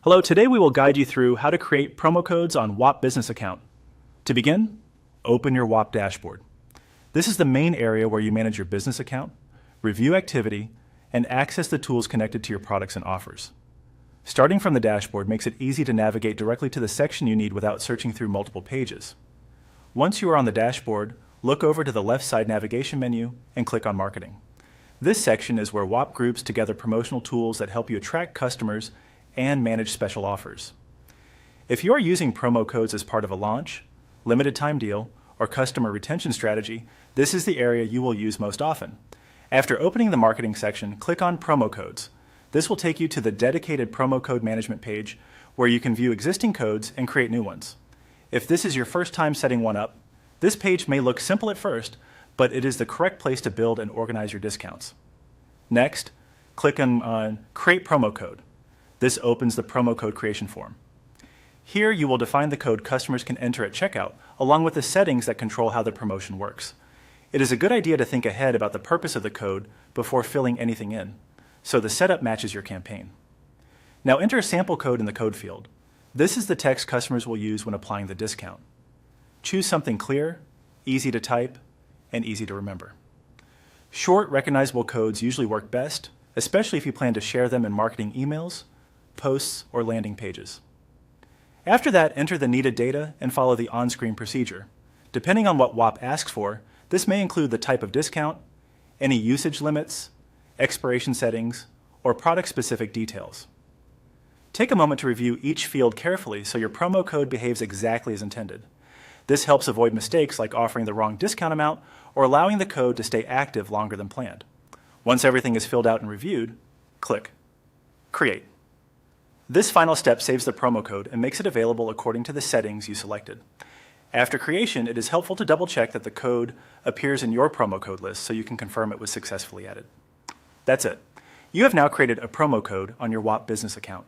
Hello, today we will guide you through how to create promo codes on Whop Business Account. To begin, open your Whop dashboard. This is the main area where you manage your business account, review activity, and access the tools connected to your products and offers. Starting from the dashboard makes it easy to navigate directly to the section you need without searching through multiple pages. Once you are on the dashboard, look over to the left side navigation menu and click on Marketing. This section is where Whop groups together promotional tools that help you attract customers and manage special offers. If you are using promo codes as part of a launch, limited time deal, or customer retention strategy, this is the area you will use most often. After opening the marketing section, click on Promo Codes. This will take you to the dedicated promo code management page where you can view existing codes and create new ones. If this is your first time setting one up, this page may look simple at first, but it is the correct place to build and organize your discounts. Next, click on Create Promo Code. This opens the promo code creation form. Here you will define the code customers can enter at checkout, along with the settings that control how the promotion works. It is a good idea to think ahead about the purpose of the code before filling anything in, so the setup matches your campaign. Now enter a sample code in the code field. This is the text customers will use when applying the discount. Choose something clear, easy to type, and easy to remember. Short, recognizable codes usually work best, especially if you plan to share them in marketing emails, posts, or landing pages. After that, enter the needed data and follow the on-screen procedure. Depending on what Whop asks for, this may include the type of discount, any usage limits, expiration settings, or product-specific details. Take a moment to review each field carefully so your promo code behaves exactly as intended. This helps avoid mistakes like offering the wrong discount amount or allowing the code to stay active longer than planned. Once everything is filled out and reviewed, click Create. This final step saves the promo code and makes it available according to the settings you selected. After creation, it is helpful to double-check that the code appears in your promo code list so you can confirm it was successfully added. That's it. You have now created a promo code on your Whop business account.